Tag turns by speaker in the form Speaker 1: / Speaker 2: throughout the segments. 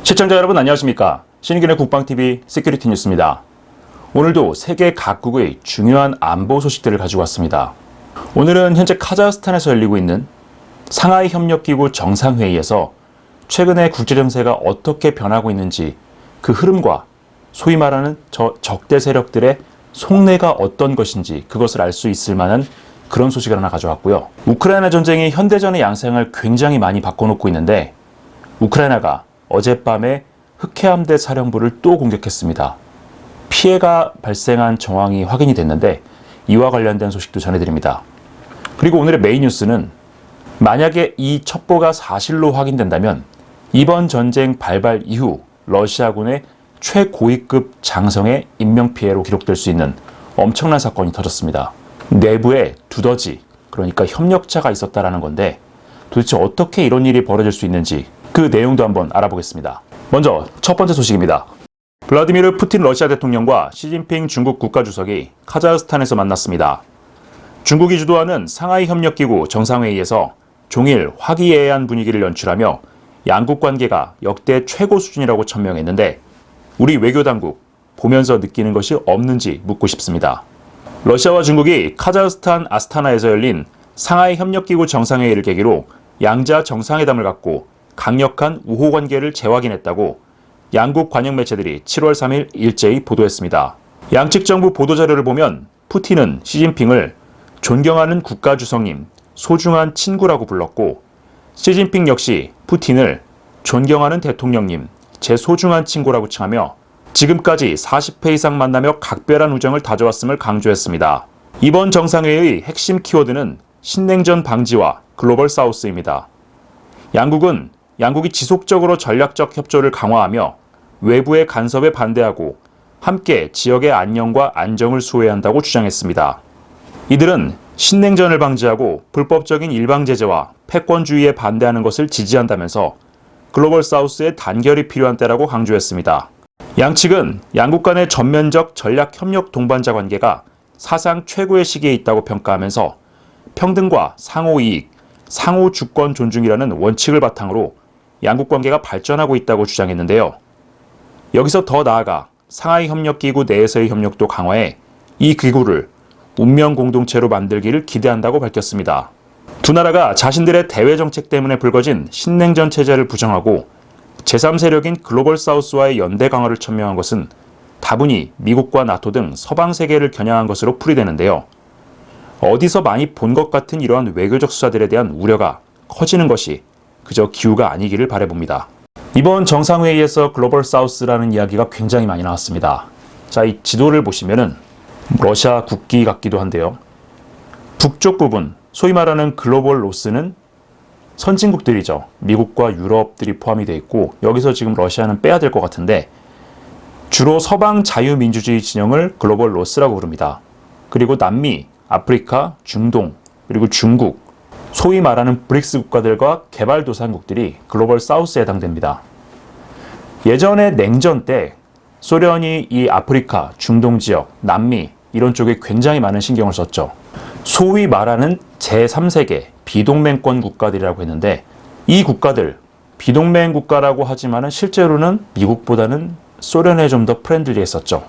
Speaker 1: 시청자 여러분 안녕하십니까? 신의균의 국방TV 시큐리티 뉴스입니다. 오늘도 세계 각국의 중요한 안보 소식들을 가지고 왔습니다. 오늘은 현재 카자흐스탄에서 열리고 있는 상하이 협력기구 정상회의에서 최근에 국제정세가 어떻게 변하고 있는지 그 흐름과 소위 말하는 적대 세력들의 속내가 어떤 것인지 그것을 알 수 있을 만한 그런 소식을 하나 가져왔고요. 우크라이나 전쟁이 현대전의 양상을 굉장히 많이 바꿔놓고 있는데 우크라이나가 어젯밤에 흑해함대 사령부를 또 공격했습니다. 피해가 발생한 정황이 확인이 됐는데 이와 관련된 소식도 전해드립니다. 그리고 오늘의 메인 뉴스는 만약에 이 첩보가 사실로 확인된다면 이번 전쟁 발발 이후 러시아군의 최고위급 장성의 인명피해로 기록될 수 있는 엄청난 사건이 터졌습니다. 내부에 두더지, 그러니까 협력자가 있었다라는 건데 도대체 어떻게 이런 일이 벌어질 수 있는지 그 내용도 한번 알아보겠습니다. 먼저 첫 번째 소식입니다. 블라디미르 푸틴 러시아 대통령과 시진핑 중국 국가주석이 카자흐스탄에서 만났습니다. 중국이 주도하는 상하이 협력기구 정상회의에서 종일 화기애애한 분위기를 연출하며 양국 관계가 역대 최고 수준이라고 천명했는데 우리 외교당국 보면서 느끼는 것이 없는지 묻고 싶습니다. 러시아와 중국이 카자흐스탄 아스타나에서 열린 상하이 협력기구 정상회의를 계기로 양자 정상회담을 갖고 강력한 우호 관계를 재확인했다고 양국 관영 매체들이 7월 3일 일제히 보도했습니다. 양측 정부 보도자료를 보면 푸틴은 시진핑을 존경하는 국가주석님, 소중한 친구라고 불렀고 시진핑 역시 푸틴을 존경하는 대통령님, 제 소중한 친구라고 칭하며 지금까지 40회 이상 만나며 각별한 우정을 다져왔음을 강조했습니다. 이번 정상회의의 핵심 키워드는 신냉전 방지와 글로벌 사우스입니다. 양국이 지속적으로 전략적 협조를 강화하며 외부의 간섭에 반대하고 함께 지역의 안녕과 안정을 수호해야 한다고 주장했습니다. 이들은 신냉전을 방지하고 불법적인 일방제재와 패권주의에 반대하는 것을 지지한다면서 글로벌 사우스의 단결이 필요한 때라고 강조했습니다. 양측은 양국 간의 전면적 전략 협력 동반자 관계가 사상 최고의 시기에 있다고 평가하면서 평등과 상호 이익, 상호 주권 존중이라는 원칙을 바탕으로 양국 관계가 발전하고 있다고 주장했는데요. 여기서 더 나아가 상하이 협력기구 내에서의 협력도 강화해 이 기구를 운명 공동체로 만들기를 기대한다고 밝혔습니다. 두 나라가 자신들의 대외 정책 때문에 불거진 신냉전 체제를 부정하고 제3세력인 글로벌 사우스와의 연대 강화를 천명한 것은 다분히 미국과 나토 등 서방 세계를 겨냥한 것으로 풀이되는데요. 어디서 많이 본 것 같은 이러한 외교적 수사들에 대한 우려가 커지는 것이 그저 기우가 아니기를 바라봅니다. 이번 정상회의에서 글로벌 사우스라는 이야기가 굉장히 많이 나왔습니다. 자, 이 지도를 보시면은 러시아 국기 같기도 한데요. 북쪽 부분, 소위 말하는 글로벌 노스는 선진국들이죠. 미국과 유럽들이 포함이 되어 있고 여기서 지금 러시아는 빼야 될 것 같은데 주로 서방 자유민주주의 진영을 글로벌 노스라고 부릅니다. 그리고 남미, 아프리카, 중동, 그리고 중국, 소위 말하는 브릭스 국가들과 개발도상국들이 글로벌 사우스에 해당됩니다. 예전에 냉전 때 소련이 이 아프리카, 중동 지역, 남미 이런 쪽에 굉장히 많은 신경을 썼죠. 소위 말하는 제3세계 비동맹권 국가들이라고 했는데 이 국가들, 비동맹 국가라고 하지만 실제로는 미국보다는 소련에 좀 더 프렌들리했었죠.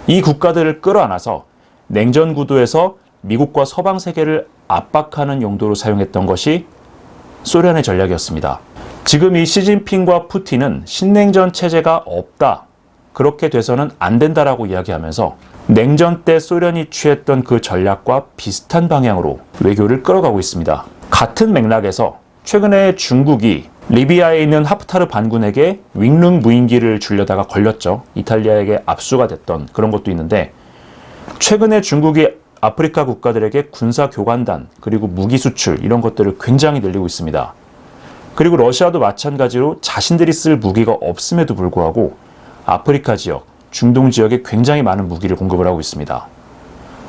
Speaker 1: 이 국가들을 끌어안아서 냉전 구도에서 미국과 서방 세계를 압박하는 용도로 사용했던 것이 소련의 전략이었습니다. 지금 이 시진핑과 푸틴은 신냉전 체제가 없다, 그렇게 돼서는 안 된다라고 이야기하면서 냉전 때 소련이 취했던 그 전략과 비슷한 방향으로 외교를 끌어가고 있습니다. 같은 맥락에서 최근에 중국이 리비아에 있는 하프타르 반군에게 윙릉 무인기를 주려다가 걸렸죠. 이탈리아에게 압수가 됐던 그런 것도 있는데 최근에 중국이 아프리카 국가들에게 군사 교관단 그리고 무기 수출 이런 것들을 굉장히 늘리고 있습니다. 그리고 러시아도 마찬가지로 자신들이 쓸 무기가 없음에도 불구하고 아프리카 지역, 중동 지역에 굉장히 많은 무기를 공급을 하고 있습니다.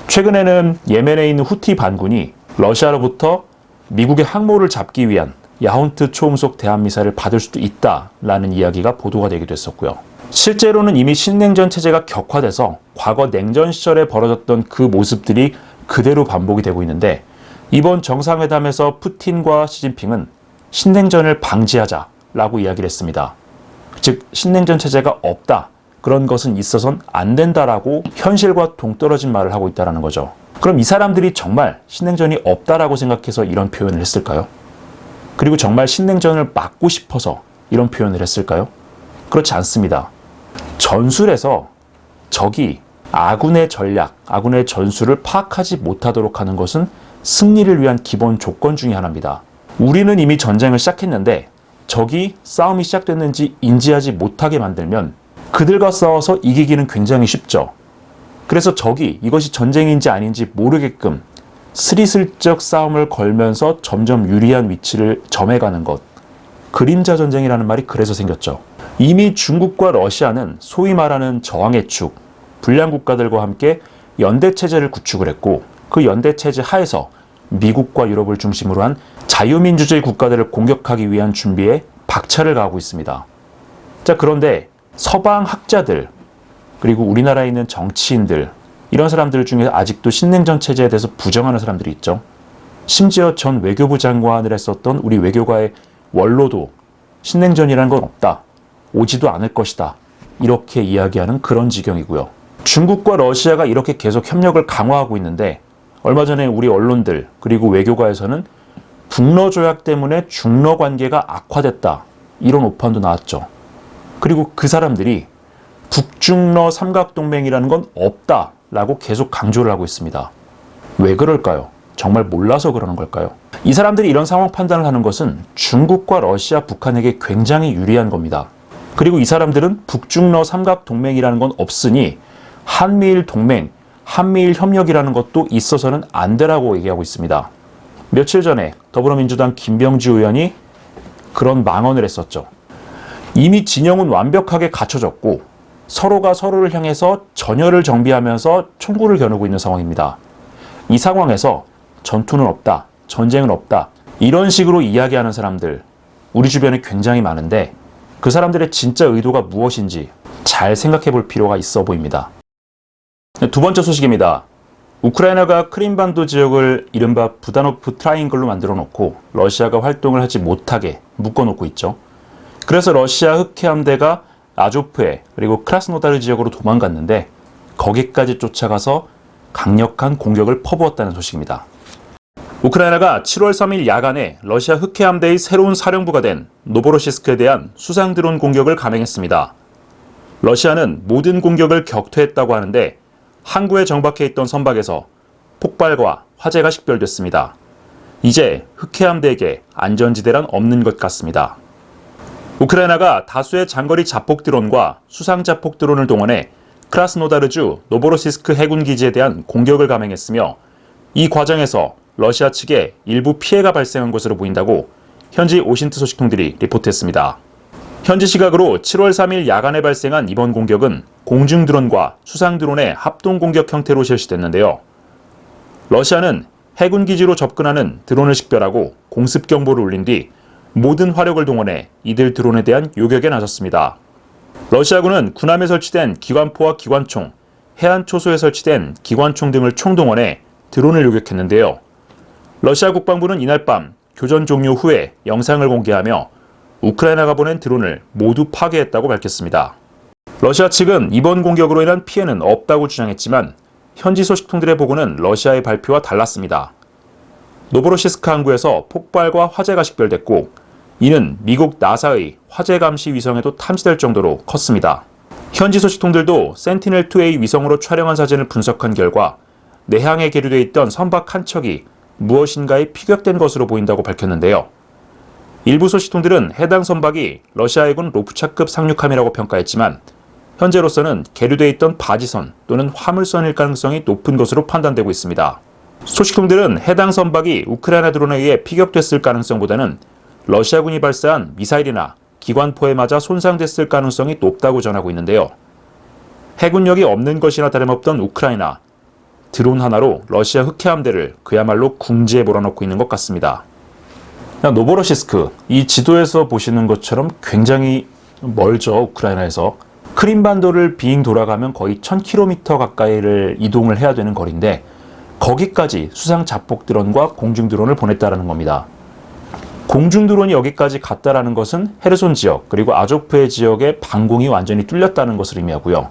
Speaker 1: 최근에는 예멘에 있는 후티 반군이 러시아로부터 미국의 항모를 잡기 위한 야혼트 초음속 대함미사일을 받을 수도 있다라는 이야기가 보도가 되기도 했었고요. 실제로는 이미 신냉전 체제가 격화돼서 과거 냉전 시절에 벌어졌던 그 모습들이 그대로 반복이 되고 있는데 이번 정상회담에서 푸틴과 시진핑은 신냉전을 방지하자라고 이야기를 했습니다. 즉 신냉전 체제가 없다, 그런 것은 있어서는 안 된다라고 현실과 동떨어진 말을 하고 있다는 거죠. 그럼 이 사람들이 정말 신냉전이 없다라고 생각해서 이런 표현을 했을까요? 그리고 정말 신냉전을 막고 싶어서 이런 표현을 했을까요? 그렇지 않습니다. 전술에서 적이 아군의 전략, 아군의 전술을 파악하지 못하도록 하는 것은 승리를 위한 기본 조건 중에 하나입니다. 우리는 이미 전쟁을 시작했는데 적이 싸움이 시작됐는지 인지하지 못하게 만들면 그들과 싸워서 이기기는 굉장히 쉽죠. 그래서 적이 이것이 전쟁인지 아닌지 모르게끔 스리슬쩍 싸움을 걸면서 점점 유리한 위치를 점해가는 것. 그림자 전쟁이라는 말이 그래서 생겼죠. 이미 중국과 러시아는 소위 말하는 저항의 축, 불량 국가들과 함께 연대체제를 구축을 했고 그 연대체제 하에서 미국과 유럽을 중심으로 한 자유민주주의 국가들을 공격하기 위한 준비에 박차를 가하고 있습니다. 자, 그런데 서방 학자들, 그리고 우리나라에 있는 정치인들, 이런 사람들 중에 아직도 신냉전 체제에 대해서 부정하는 사람들이 있죠. 심지어 전 외교부 장관을 했었던 우리 외교가의 원로도 신냉전이라는 건 없다, 오지도 않을 것이다, 이렇게 이야기하는 그런 지경이고요. 중국과 러시아가 이렇게 계속 협력을 강화하고 있는데 얼마 전에 우리 언론들 그리고 외교가에서는 북러 조약 때문에 중러 관계가 악화됐다, 이런 오판도 나왔죠. 그리고 그 사람들이 북중러 삼각동맹이라는 건 없다라고 계속 강조를 하고 있습니다. 왜 그럴까요? 정말 몰라서 그러는 걸까요? 이 사람들이 이런 상황 판단을 하는 것은 중국과 러시아, 북한에게 굉장히 유리한 겁니다. 그리고 이 사람들은 북중러 삼각동맹이라는 건 없으니 한미일 동맹, 한미일 협력이라는 것도 있어서는 안 되라고 얘기하고 있습니다. 며칠 전에 더불어민주당 김병주 의원이 그런 망언을 했었죠. 이미 진영은 완벽하게 갖춰졌고 서로가 서로를 향해서 전열을 정비하면서 총구를 겨누고 있는 상황입니다. 이 상황에서 전투는 없다, 전쟁은 없다, 이런 식으로 이야기하는 사람들 우리 주변에 굉장히 많은데 그 사람들의 진짜 의도가 무엇인지 잘 생각해 볼 필요가 있어 보입니다. 두 번째 소식입니다. 우크라이나가 크림반도 지역을 이른바 부다노프 트라이앵글로 만들어 놓고 러시아가 활동을 하지 못하게 묶어 놓고 있죠. 그래서 러시아 흑해함대가 아조프해 그리고 크라스노다르 지역으로 도망갔는데 거기까지 쫓아가서 강력한 공격을 퍼부었다는 소식입니다. 우크라이나가 7월 3일 야간에 러시아 흑해함대의 새로운 사령부가 된 노보로시스크에 대한 수상 드론 공격을 감행했습니다. 러시아는 모든 공격을 격퇴했다고 하는데 항구에 정박해 있던 선박에서 폭발과 화재가 식별됐습니다. 이제 흑해함대에게 안전지대란 없는 것 같습니다. 우크라이나가 다수의 장거리 자폭 드론과 수상 자폭 드론을 동원해 크라스노다르주 노보로시스크 해군 기지에 대한 공격을 감행했으며 이 과정에서 러시아 측에 일부 피해가 발생한 것으로 보인다고 현지 오신트 소식통들이 리포트했습니다. 현지 시각으로 7월 3일 야간에 발생한 이번 공격은 공중 드론과 수상 드론의 합동 공격 형태로 실시됐는데요. 러시아는 해군 기지로 접근하는 드론을 식별하고 공습 경보를 울린 뒤 모든 화력을 동원해 이들 드론에 대한 요격에 나섰습니다. 러시아군은 군함에 설치된 기관포와 기관총, 해안 초소에 설치된 기관총 등을 총동원해 드론을 요격했는데요. 러시아 국방부는 이날 밤 교전 종료 후에 영상을 공개하며 우크라이나가 보낸 드론을 모두 파괴했다고 밝혔습니다. 러시아 측은 이번 공격으로 인한 피해는 없다고 주장했지만 현지 소식통들의 보고는 러시아의 발표와 달랐습니다. 노보로시스크 항구에서 폭발과 화재가 식별됐고 이는 미국 나사의 화재 감시 위성에도 탐지될 정도로 컸습니다. 현지 소식통들도 센티넬-2A 위성으로 촬영한 사진을 분석한 결과 내항에 계류되어 있던 선박 한 척이 무엇인가에 피격된 것으로 보인다고 밝혔는데요. 일부 소식통들은 해당 선박이 러시아 해군 로프차급 상륙함이라고 평가했지만 현재로서는 계류되어 있던 바지선 또는 화물선일 가능성이 높은 것으로 판단되고 있습니다. 소식통들은 해당 선박이 우크라이나 드론에 의해 피격됐을 가능성보다는 러시아군이 발사한 미사일이나 기관포에 맞아 손상됐을 가능성이 높다고 전하고 있는데요. 해군력이 없는 것이나 다름없던 우크라이나, 드론 하나로 러시아 흑해함대를 그야말로 궁지에 몰아넣고 있는 것 같습니다. 노보로시스크, 이 지도에서 보시는 것처럼 굉장히 멀죠. 우크라이나에서. 크림반도를 빙 돌아가면 거의 1000km 가까이를 이동을 해야 되는 거리인데 거기까지 수상 자폭 드론과 공중 드론을 보냈다는 겁니다. 공중 드론이 여기까지 갔다라는 것은 헤르손 지역 그리고 아조프의 지역의 방공이 완전히 뚫렸다는 것을 의미하고요.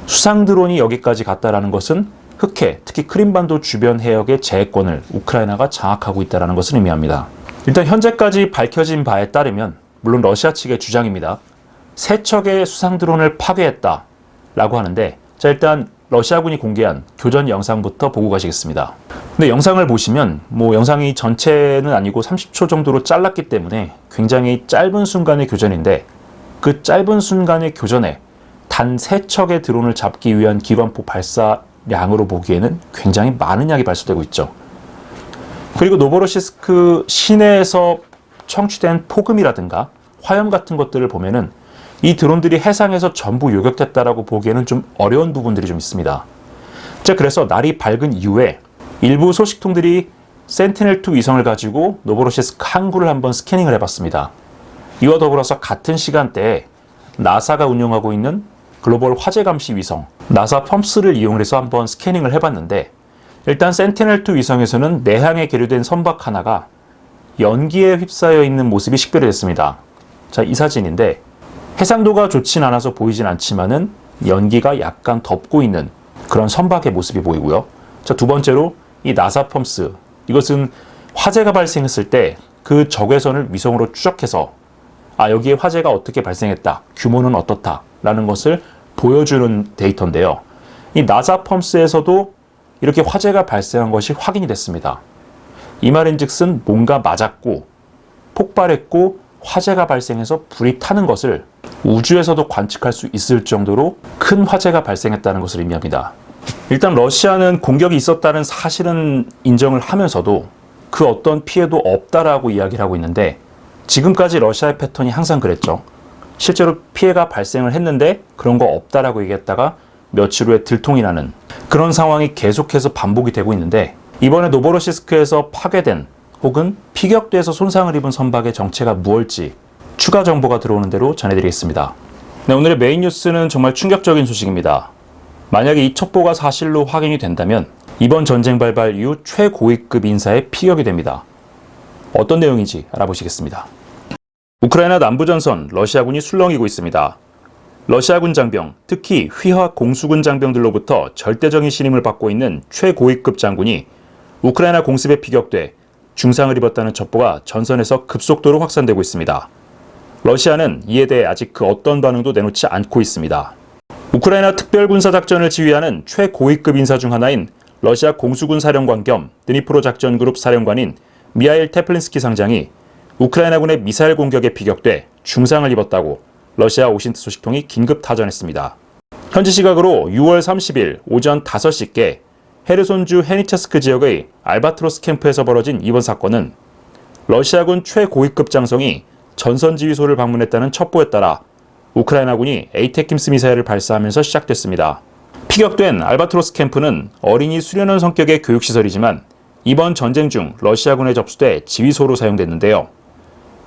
Speaker 1: 수상 드론이 여기까지 갔다라는 것은 흑해, 특히 크림반도 주변 해역의 제해권을 우크라이나가 장악하고 있다는 것을 의미합니다. 일단 현재까지 밝혀진 바에 따르면, 물론 러시아 측의 주장입니다. 3척의 수상 드론을 파괴했다라고 하는데, 자, 일단 러시아군이 공개한 교전 영상부터 보고 가시겠습니다. 근데 영상을 보시면 영상이 전체는 아니고 30초 정도로 잘랐기 때문에 굉장히 짧은 순간의 교전인데, 그 짧은 순간의 교전에 단 3척의 드론을 잡기 위한 기관포 발사량으로 보기에는 굉장히 많은 양이 발사되고 있죠. 그리고 노보로시스크 시내에서 청취된 폭음이라든가 화염 같은 것들을 보면은 이 드론들이 해상에서 전부 요격됐다라고 보기에는 좀 어려운 부분들이 좀 있습니다. 자, 그래서 날이 밝은 이후에 일부 소식통들이 센티넬2 위성을 가지고 노보로시스크 항구를 한번 스캐닝을 해봤습니다. 이와 더불어서 같은 시간대에 나사가 운영하고 있는 글로벌 화재 감시 위성 나사 펌스를 이용해서 한번 스캐닝을 해봤는데, 일단 센티넬2 위성에서는 내항에 계류된 선박 하나가 연기에 휩싸여 있는 모습이 식별이 됐습니다. 자, 이 사진인데 해상도가 좋진 않아서 보이진 않지만은 연기가 약간 덮고 있는 그런 선박의 모습이 보이고요. 자, 두 번째로 이 나사 펌스, 이것은 화재가 발생했을 때 그 적외선을 위성으로 추적해서 여기에 화재가 어떻게 발생했다, 규모는 어떻다라는 것을 보여주는 데이터인데요. 이 나사 펌스에서도 이렇게 화재가 발생한 것이 확인이 됐습니다. 이 말인즉슨 뭔가 맞았고 폭발했고 화재가 발생해서 불이 타는 것을 우주에서도 관측할 수 있을 정도로 큰 화재가 발생했다는 것을 의미합니다. 일단 러시아는 공격이 있었다는 사실은 인정을 하면서도 그 어떤 피해도 없다라고 이야기를 하고 있는데, 지금까지 러시아의 패턴이 항상 그랬죠. 실제로 피해가 발생을 했는데 그런 거 없다라고 얘기했다가 며칠 후에 들통이 나는 그런 상황이 계속해서 반복이 되고 있는데, 이번에 노보로시스크에서 파괴된 혹은 피격돼서 손상을 입은 선박의 정체가 무엇일지 추가 정보가 들어오는 대로 전해드리겠습니다. 네, 오늘의 메인 뉴스는 정말 충격적인 소식입니다. 만약에 이 첩보가 사실로 확인이 된다면 이번 전쟁 발발 이후 최고위급 인사의 피격이 됩니다. 어떤 내용인지 알아보시겠습니다. 우크라이나 남부전선 러시아군이 술렁이고 있습니다. 러시아군 장병, 특히 휘하 공수군 장병들로부터 절대적인 신임을 받고 있는 최고위급 장군이 우크라이나 공습에 피격돼 중상을 입었다는 첩보가 전선에서 급속도로 확산되고 있습니다. 러시아는 이에 대해 아직 그 어떤 반응도 내놓지 않고 있습니다. 우크라이나 특별군사작전을 지휘하는 최고위급 인사 중 하나인 러시아 공수군 사령관 겸 드니프로 작전그룹 사령관인 미하일 테플린스키 상장이 우크라이나군의 미사일 공격에 피격돼 중상을 입었다고 러시아 오신트 소식통이 긴급 타전했습니다. 현지 시각으로 6월 30일 오전 5시께 헤르손주 헤니체스크 지역의 알바트로스 캠프에서 벌어진 이번 사건은 러시아군 최고위급 장성이 전선지휘소를 방문했다는 첩보에 따라 우크라이나군이 에이테킴스 미사일을 발사하면서 시작됐습니다. 피격된 알바트로스 캠프는 어린이 수련원 성격의 교육시설이지만 이번 전쟁 중 러시아군에 접수돼 지휘소로 사용됐는데요.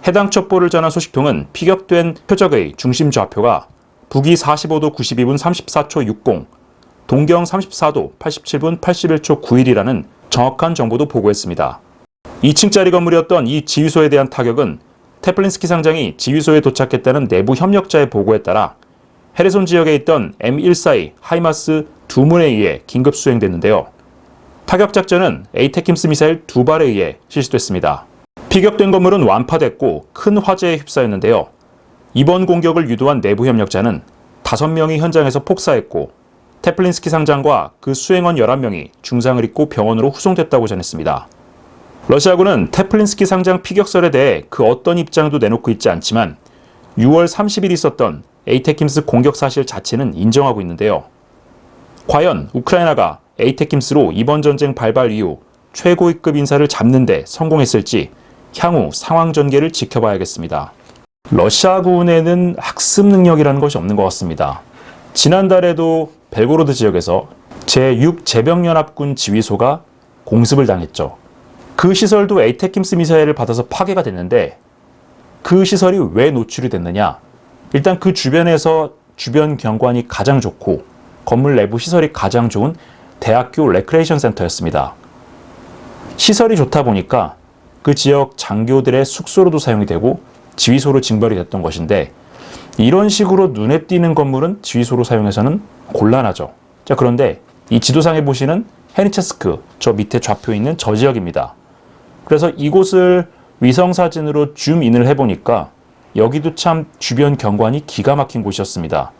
Speaker 1: 해당 첩보를 전한 소식통은 피격된 표적의 중심 좌표가 북위 45도 92분 34초 60, 동경 34도 87분 81초 91이라는 정확한 정보도 보고했습니다. 2층짜리 건물이었던 이 지휘소에 대한 타격은 테플린스키 상장이 지휘소에 도착했다는 내부 협력자의 보고에 따라 헤르손 지역에 있던 M142 하이마스 2문에 의해 긴급 수행됐는데요. 타격 작전은 에이테킴스 미사일 2발에 의해 실시됐습니다. 피격된 건물은 완파됐고 큰 화재에 휩싸였는데요. 이번 공격을 유도한 내부 협력자는 5명이 현장에서 폭사했고 테플린스키 상장과 그 수행원 11명이 중상을 입고 병원으로 후송됐다고 전했습니다. 러시아군은 테플린스키 상장 피격설에 대해 그 어떤 입장도 내놓고 있지 않지만 6월 30일 있었던 에이테킴스 공격 사실 자체는 인정하고 있는데요. 과연 우크라이나가 에이테킴스로 이번 전쟁 발발 이후 최고위급 인사를 잡는 데 성공했을지 향후 상황 전개를 지켜봐야겠습니다. 러시아군에는 학습 능력이라는 것이 없는 것 같습니다. 지난달에도 벨고로드 지역에서 제6제병연합군 지휘소가 공습을 당했죠. 그 시설도 에이테킴스 미사일을 받아서 파괴가 됐는데 그 시설이 왜 노출이 됐느냐? 일단 그 주변에서 주변 경관이 가장 좋고 건물 내부 시설이 가장 좋은 대학교 레크레이션 센터였습니다. 시설이 좋다 보니까 그 지역 장교들의 숙소로도 사용이 되고 지휘소로 징발이 됐던 것인데, 이런 식으로 눈에 띄는 건물은 지휘소로 사용해서는 곤란하죠. 자, 그런데 이 지도상에 보시는 헤니체스크, 저 밑에 좌표에 있는 저 지역입니다. 그래서 이곳을 위성사진으로 줌인을 해보니까 여기도 참 주변 경관이 기가 막힌 곳이었습니다.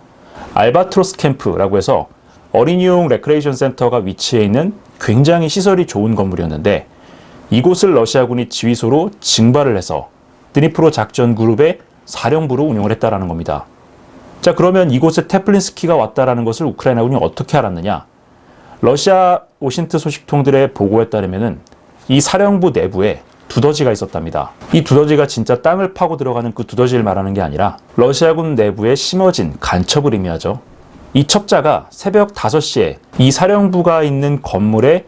Speaker 1: 알바트로스 캠프라고 해서 어린이용 레크레이션 센터가 위치해 있는 굉장히 시설이 좋은 건물이었는데, 이곳을 러시아군이 지휘소로 징발을 해서 드니프로 작전 그룹의 사령부로 운영을 했다라는 겁니다. 자, 그러면 이곳에 테플린스키가 왔다라는 것을 우크라이나군이 어떻게 알았느냐? 러시아 오신트 소식통들의 보고에 따르면은 이 사령부 내부에 두더지가 있었답니다. 이 두더지가 진짜 땅을 파고 들어가는 그 두더지를 말하는 게 아니라 러시아군 내부에 심어진 간첩을 의미하죠. 이 첩자가 새벽 5시에 이 사령부가 있는 건물의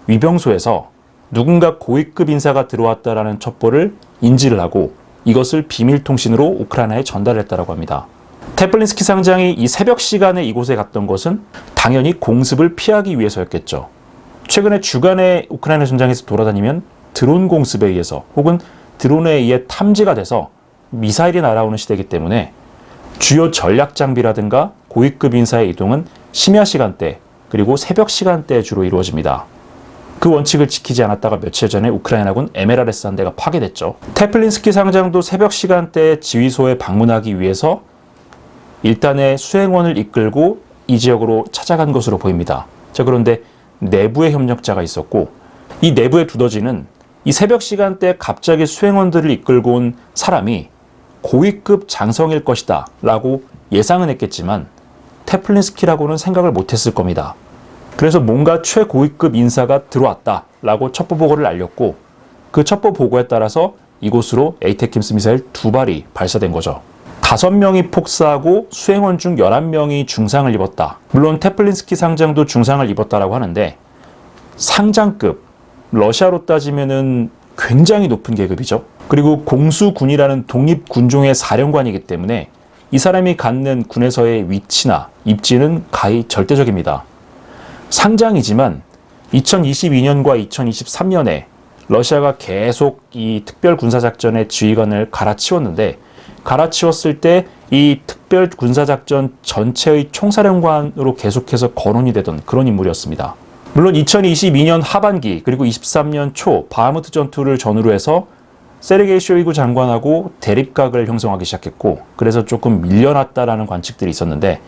Speaker 1: 위병소에서 누군가 고위급 인사가 들어왔다라는 첩보를 인지를 하고 이것을 비밀통신으로 우크라이나에 전달했다라고 합니다. 테플린스키 상장이 이 새벽 시간에 이곳에 갔던 것은 당연히 공습을 피하기 위해서였겠죠. 최근에 주간에 우크라이나 전장에서 돌아다니면 드론 공습에 의해서 혹은 드론에 의해 탐지가 돼서 미사일이 날아오는 시대이기 때문에 주요 전략 장비라든가 고위급 인사의 이동은 심야 시간대 그리고 새벽 시간대에 주로 이루어집니다. 그 원칙을 지키지 않았다가 며칠 전에 우크라이나군 MLRS 한 대가 파괴됐죠. 테플린스키 상장도 새벽 시간대에 지휘소에 방문하기 위해서 일단의 수행원을 이끌고 이 지역으로 찾아간 것으로 보입니다. 자, 그런데 내부에 협력자가 있었고 이 내부의 두더지는 이 새벽 시간대에 갑자기 수행원들을 이끌고 온 사람이 고위급 장성일 것이다 라고 예상은 했겠지만 테플린스키라고는 생각을 못했을 겁니다. 그래서 뭔가 최고위급 인사가 들어왔다 라고 첩보 보고를 알렸고, 그 첩보 보고에 따라서 이곳으로 에이테킴스 미사일 2발이 발사된 거죠. 5명이 폭사하고 수행원 중 11명이 중상을 입었다. 물론 테플린스키 상장도 중상을 입었다라고 하는데 상장급, 러시아로 따지면은 굉장히 높은 계급이죠. 그리고 공수군이라는 독립군종의 사령관이기 때문에 이 사람이 갖는 군에서의 위치나 입지는 가히 절대적입니다. 상장이지만 2022년과 2023년에 러시아가 계속 이 특별군사작전의 지휘관을 갈아치웠는데, 갈아치웠을 때 이 특별군사작전 전체의 총사령관으로 계속해서 거론이 되던 그런 인물이었습니다. 물론 2022년 하반기 그리고 23년 초 바흐무트 전투를 전후로 해서 세르게이 쇼이구 장관하고 대립각을 형성하기 시작했고, 그래서 조금 밀려났다라는 관측들이 있었는데,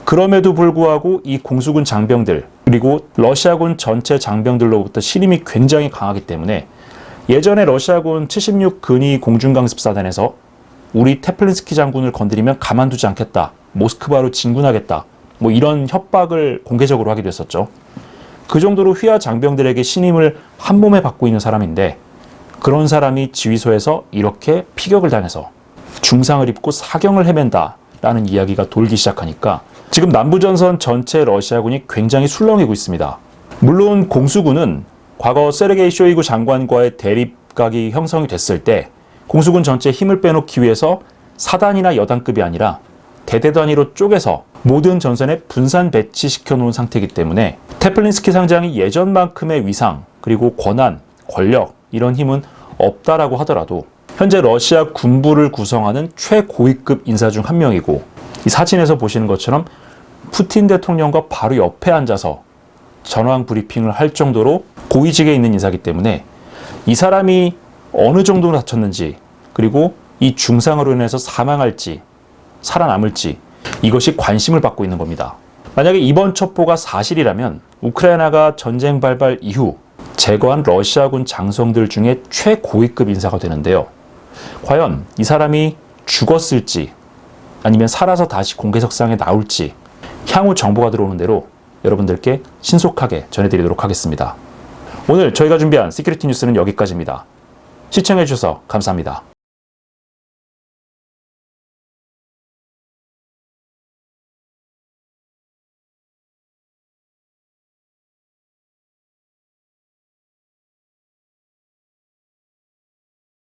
Speaker 1: 그럼에도 불구하고 이 공수군 장병들 그리고 러시아군 전체 장병들로부터 신임이 굉장히 강하기 때문에 예전에 러시아군 76 근위 공중강습사단에서 우리 테플린스키 장군을 건드리면 가만두지 않겠다, 모스크바로 진군하겠다, 뭐 이런 협박을 공개적으로 하기도 했었죠. 그 정도로 휘하 장병들에게 신임을 한 몸에 받고 있는 사람인데, 그런 사람이 지휘소에서 이렇게 피격을 당해서 중상을 입고 사경을 헤맨다라는 이야기가 돌기 시작하니까 지금 남부전선 전체 러시아군이 굉장히 술렁이고 있습니다. 물론 공수군은 과거 세르게이 쇼이구 장관과의 대립각이 형성이 됐을 때 공수군 전체에 힘을 빼놓기 위해서 사단이나 여단급이 아니라 대대 단위로 쪼개서 모든 전선에 분산 배치시켜 놓은 상태이기 때문에 테플린스키 상장이 예전만큼의 위상 그리고 권한, 권력 이런 힘은 없다라고 하더라도 현재 러시아 군부를 구성하는 최고위급 인사 중 한 명이고, 이 사진에서 보시는 것처럼 푸틴 대통령과 바로 옆에 앉아서 전황 브리핑을 할 정도로 고위직에 있는 인사이기 때문에 이 사람이 어느 정도로 다쳤는지, 그리고 이 중상으로 인해서 사망할지 살아남을지, 이것이 관심을 받고 있는 겁니다. 만약에 이번 첩보가 사실이라면 우크라이나가 전쟁 발발 이후 제거한 러시아군 장성들 중에 최고위급 인사가 되는데요. 과연 이 사람이 죽었을지 아니면 살아서 다시 공개석상에 나올지 향후 정보가 들어오는 대로 여러분들께 신속하게 전해드리도록 하겠습니다. 오늘 저희가 준비한 시큐리티 뉴스는 여기까지입니다. 시청해주셔서 감사합니다.